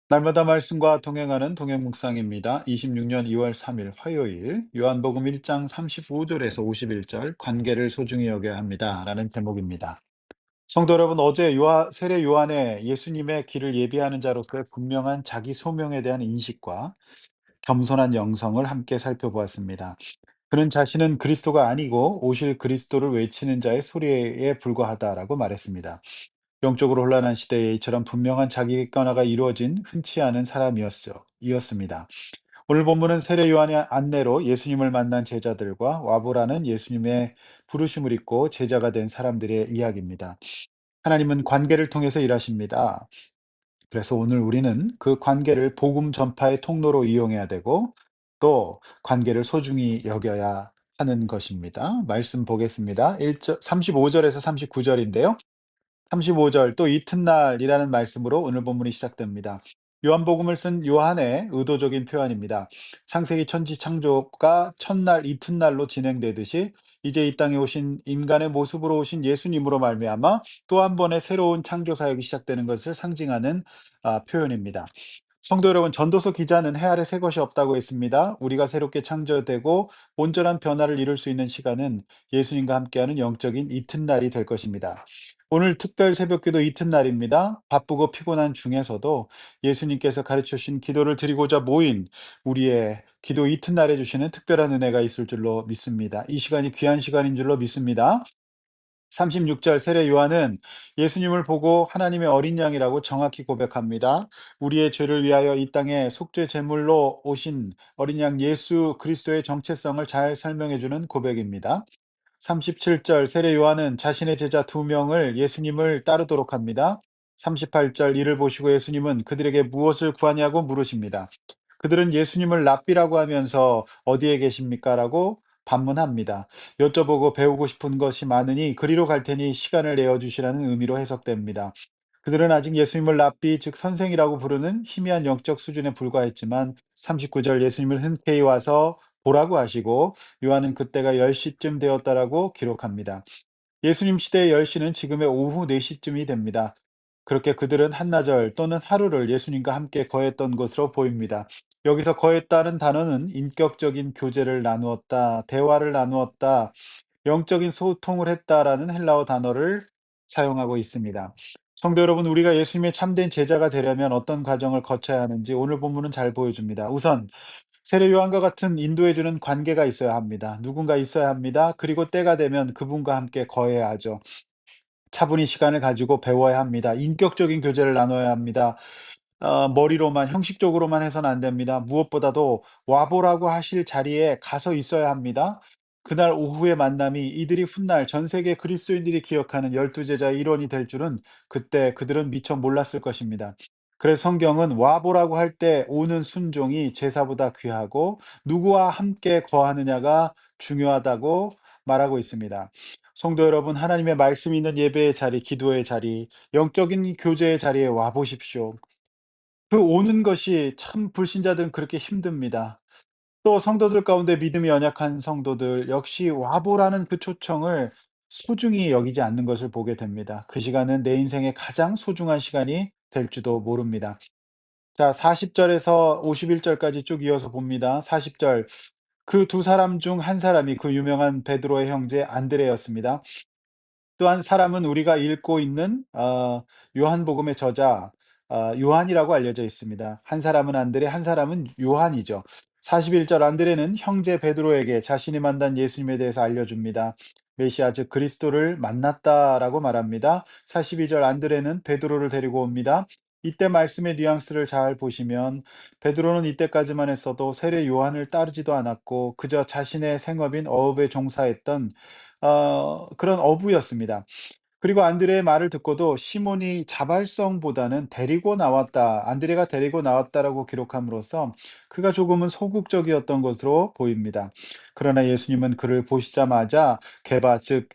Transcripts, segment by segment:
날마다 말씀과 동행하는 동행 묵상입니다. 26년 2월 3일 화요일 요한복음 1장 35절에서 51절 관계를 소중히 여겨야 합니다라는 제목입니다. 성도 여러분, 어제 세례 요한의 예수님의 길을 예비하는 자로서의 분명한 자기 소명에 대한 인식과 겸손한 영성을 함께 살펴보았습니다. 그는 자신은 그리스도가 아니고 오실 그리스도를 외치는 자의 소리에 불과하다라고 말했습니다. 영적으로 혼란한 시대에 이처럼 분명한 자기 객관화가 이루어진 흔치 않은 이었습니다. 오늘 본문은 세례 요한의 안내로 예수님을 만난 제자들과 와보라는 예수님의 부르심을 입고 제자가 된 사람들의 이야기입니다. 하나님은 관계를 통해서 일하십니다. 그래서 오늘 우리는 그 관계를 복음 전파의 통로로 이용해야 되고 또 관계를 소중히 여겨야 하는 것입니다. 말씀 보겠습니다. 35절에서 39절인데요. 35절 또 이튿날이라는 말씀으로 오늘 본문이 시작됩니다. 요한복음을 쓴 요한의 의도적인 표현입니다. 창세기 천지 창조가 첫날 이튿날로 진행되듯이 이제 이 땅에 오신 인간의 모습으로 오신 예수님으로 말미암아 또 한 번의 새로운 창조 사역이 시작되는 것을 상징하는 표현입니다. 성도 여러분, 전도서 기자는 해 아래 새 것이 없다고 했습니다. 우리가 새롭게 창조되고 온전한 변화를 이룰 수 있는 시간은 예수님과 함께하는 영적인 이튿날이 될 것입니다. 오늘 특별 새벽기도 이튿날입니다. 바쁘고 피곤한 중에서도 예수님께서 가르쳐 주신 기도를 드리고자 모인 우리의 기도 이튿날에 주시는 특별한 은혜가 있을 줄로 믿습니다. 이 시간이 귀한 시간인 줄로 믿습니다. 36절 세례 요한은 예수님을 보고 하나님의 어린 양이라고 정확히 고백합니다. 우리의 죄를 위하여 이 땅에 속죄 제물로 오신 어린 양 예수 그리스도의 정체성을 잘 설명해 주는 고백입니다. 37절 세례 요한은 자신의 제자 두 명을 예수님을 따르도록 합니다. 38절 이를 보시고 예수님은 그들에게 무엇을 구하냐고 물으십니다. 그들은 예수님을 랍비라고 하면서 어디에 계십니까? 라고 반문합니다. 여쭤보고 배우고 싶은 것이 많으니 그리로 갈 테니 시간을 내어 주시라는 의미로 해석됩니다. 그들은 아직 예수님을 랍비, 즉 선생이라고 부르는 희미한 영적 수준에 불과했지만 39절 예수님을 흔쾌히 와서 보라고 하시고 요한은 그때가 10시쯤 되었다라고 기록합니다. 예수님 시대의 10시는 지금의 오후 4시쯤이 됩니다. 그렇게 그들은 한나절 또는 하루를 예수님과 함께 거했던 것으로 보입니다. 여기서 거했다는 단어는 인격적인 교제를 나누었다, 대화를 나누었다, 영적인 소통을 했다라는 헬라어 단어를 사용하고 있습니다. 성도 여러분, 우리가 예수님의 참된 제자가 되려면 어떤 과정을 거쳐야 하는지 오늘 본문은 잘 보여줍니다. 우선 세례 요한과 같은 인도해주는 관계가 있어야 합니다. 누군가 있어야 합니다. 그리고 때가 되면 그분과 함께 거해야 하죠. 차분히 시간을 가지고 배워야 합니다. 인격적인 교제를 나눠야 합니다. 머리로만 형식적으로만 해서는 안 됩니다. 무엇보다도 와보라고 하실 자리에 가서 있어야 합니다. 그날 오후의 만남이 이들이 훗날 전 세계 그리스도인들이 기억하는 열두 제자의 일원이 될 줄은 그때 그들은 미처 몰랐을 것입니다. 그래서 성경은 와보라고 할 때 오는 순종이 제사보다 귀하고 누구와 함께 거하느냐가 중요하다고 말하고 있습니다. 성도 여러분, 하나님의 말씀이 있는 예배의 자리, 기도의 자리, 영적인 교제의 자리에 와 보십시오. 그 오는 것이 참 불신자들은 그렇게 힘듭니다. 또 성도들 가운데 믿음이 연약한 성도들 역시 와보라는 그 초청을 소중히 여기지 않는 것을 보게 됩니다. 그 시간은 내 인생의 가장 소중한 시간이 될지도 모릅니다. 자, 40절에서 51절까지 쭉 이어서 봅니다. 40절. 그 두 사람 중 한 사람이 그 유명한 베드로의 형제 안드레였습니다. 또한 사람은 우리가 읽고 있는 요한복음의 저자 요한이라고 알려져 있습니다. 한 사람은 안드레, 한 사람은 요한이죠. 41절 안드레는 형제 베드로에게 자신이 만난 예수님에 대해서 알려줍니다. 메시아 즉 그리스도를 만났다라고 말합니다. 42절 안드레는 베드로를 데리고 옵니다. 이때 말씀의 뉘앙스를 잘 보시면 베드로는 이때까지만 했어도 세례 요한을 따르지도 않았고 그저 자신의 생업인 어업에 종사했던 그런 어부였습니다. 그리고 안드레의 말을 듣고도 시몬이 자발성보다는 데리고 나왔다, 안드레가 데리고 나왔다라고 기록함으로써 그가 조금은 소극적이었던 것으로 보입니다. 그러나 예수님은 그를 보시자마자 게바, 즉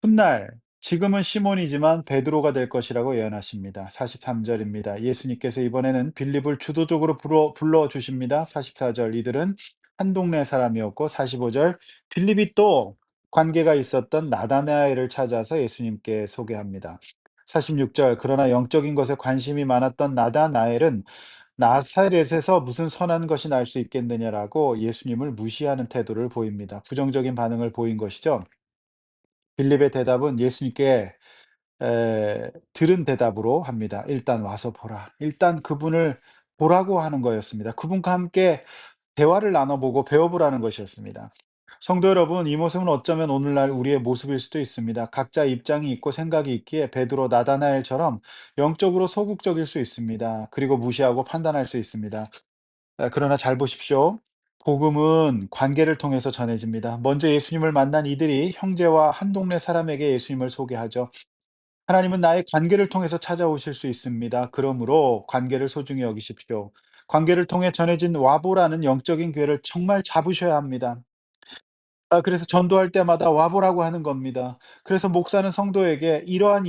훗날 지금은 시몬이지만 베드로가 될 것이라고 예언하십니다. 43절입니다. 예수님께서 이번에는 빌립을 주도적으로 불러 주십니다. 44절 이들은 한 동네 사람이었고 45절 빌립이 또 관계가 있었던 나다나엘을 찾아서 예수님께 소개합니다. 46절 그러나 영적인 것에 관심이 많았던 나다나엘은 나사렛에서 무슨 선한 것이 날 수 있겠느냐라고 예수님을 무시하는 태도를 보입니다. 부정적인 반응을 보인 것이죠. 빌립의 대답은 예수님께 들은 대답으로 합니다. "일단 와서 보라." 일단 그분을 보라고 하는 거였습니다. 그분과 함께 대화를 나눠 보고 배워 보라는 것이었습니다. 성도 여러분, 이 모습은 어쩌면 오늘날 우리의 모습일 수도 있습니다. 각자 입장이 있고 생각이 있기에 베드로, 나다나엘처럼 영적으로 소극적일 수 있습니다. 그리고 무시하고 판단할 수 있습니다. 그러나 잘 보십시오. 복음은 관계를 통해서 전해집니다. 먼저 예수님을 만난 이들이 형제와 한 동네 사람에게 예수님을 소개하죠. 하나님은 나의 관계를 통해서 찾아오실 수 있습니다. 그러므로 관계를 소중히 여기십시오. 관계를 통해 전해진 와보라는 영적인 기회를 정말 잡으셔야 합니다. 그래서 전도할 때마다 와보라고 하는 겁니다. 그래서 목사는 성도에게 이러한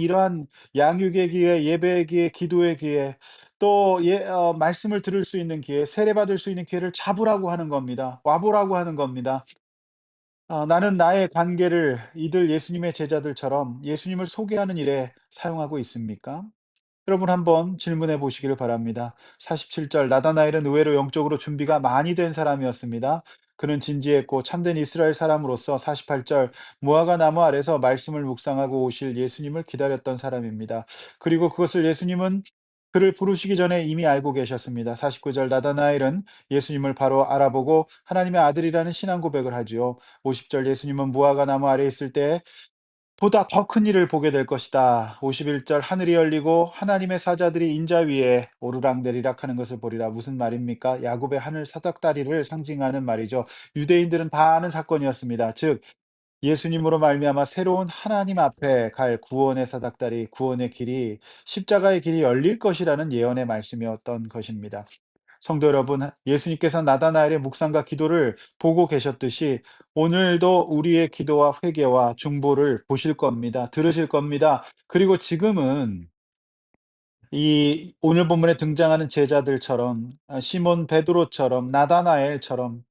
양육의 기회, 예배의 기회, 기도의 기회, 또 말씀을 들을 수 있는 기회, 세례받을 수 있는 기회를 잡으라고 하는 겁니다. 와보라고 하는 겁니다. 나는 나의 관계를 이들 예수님의 제자들처럼 예수님을 소개하는 일에 사용하고 있습니까? 여러분 한번 질문해 보시기를 바랍니다. 47절 나다나엘은 의외로 영적으로 준비가 많이 된 사람이었습니다. 그는 진지했고 참된 이스라엘 사람으로서 48절 무화과 나무 아래서 말씀을 묵상하고 오실 예수님을 기다렸던 사람입니다. 그리고 그것을 예수님은 그를 부르시기 전에 이미 알고 계셨습니다. 49절 나다나엘은 예수님을 바로 알아보고 하나님의 아들이라는 신앙 고백을 하지요. 50절 예수님은 무화과 나무 아래 있을 때 보다 더 큰 일을 보게 될 것이다. 51절 하늘이 열리고 하나님의 사자들이 인자 위에 오르락내리락 하는 것을 보리라. 무슨 말입니까? 야곱의 하늘 사닥다리를 상징하는 말이죠. 유대인들은 다 아는 사건이었습니다. 즉 예수님으로 말미암아 새로운 하나님 앞에 갈 구원의 사닥다리, 구원의 길이 십자가의 길이 열릴 것이라는 예언의 말씀이었던 것입니다. 성도 여러분, 예수님께서 나다나엘의 묵상과 기도를 보고 계셨듯이 오늘도 우리의 기도와 회개와 중보를 보실 겁니다. 들으실 겁니다. 그리고 지금은 이 오늘 본문에 등장하는 제자들처럼 시몬 베드로처럼 나다나엘처럼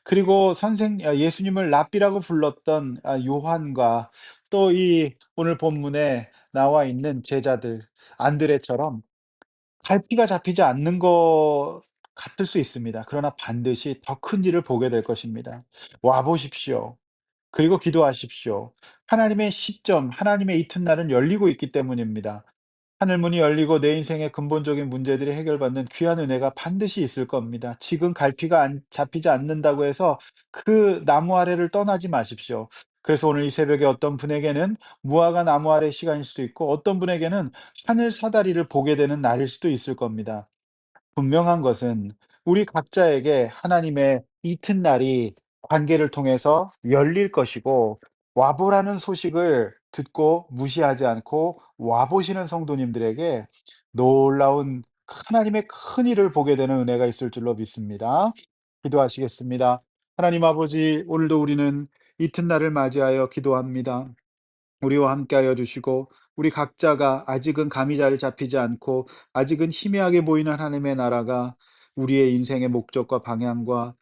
그리고 예수님을 랍비라고 불렀던 요한과 또 이 오늘 본문에 나와 있는 제자들 안드레처럼 갈피가 잡히지 않는 것 같을 수 있습니다. 그러나 반드시 더 큰 일을 보게 될 것입니다. 와 보십시오. 그리고 기도하십시오. 하나님의 시점, 하나님의 이튿날은 열리고 있기 때문입니다. 하늘 문이 열리고 내 인생의 근본적인 문제들이 해결받는 귀한 은혜가 반드시 있을 겁니다. 지금 갈피가 잡히지 않는다고 해서 그 나무 아래를 떠나지 마십시오. 그래서 오늘 이 새벽에 어떤 분에게는 무화과 나무 아래 시간일 수도 있고 어떤 분에게는 하늘 사다리를 보게 되는 날일 수도 있을 겁니다. 분명한 것은 우리 각자에게 하나님의 이튿날이 관계를 통해서 열릴 것이고 와보라는 소식을 듣고 무시하지 않고 와보시는 성도님들에게 놀라운 하나님의 큰 일을 보게 되는 은혜가 있을 줄로 믿습니다. 기도하시겠습니다. 하나님 아버지, 오늘도 우리는 이튿날을 맞이하여 기도합니다. 우리와 함께하여 주시고 우리 각자가 아직은 감이 잘 잡히지 않고 아직은 희미하게 보이는 하나님의 나라가 우리의 인생의 목적과 방향과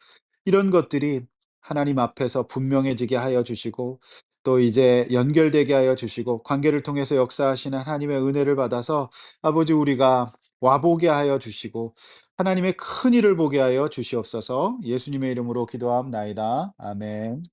이런 것들이 하나님 앞에서 분명해지게 하여 주시고 또 이제 연결되게 하여 주시고 관계를 통해서 역사하시는 하나님의 은혜를 받아서 아버지 우리가 와보게 하여 주시고 하나님의 큰 일을 보게 하여 주시옵소서. 예수님의 이름으로 기도함나이다. 아멘.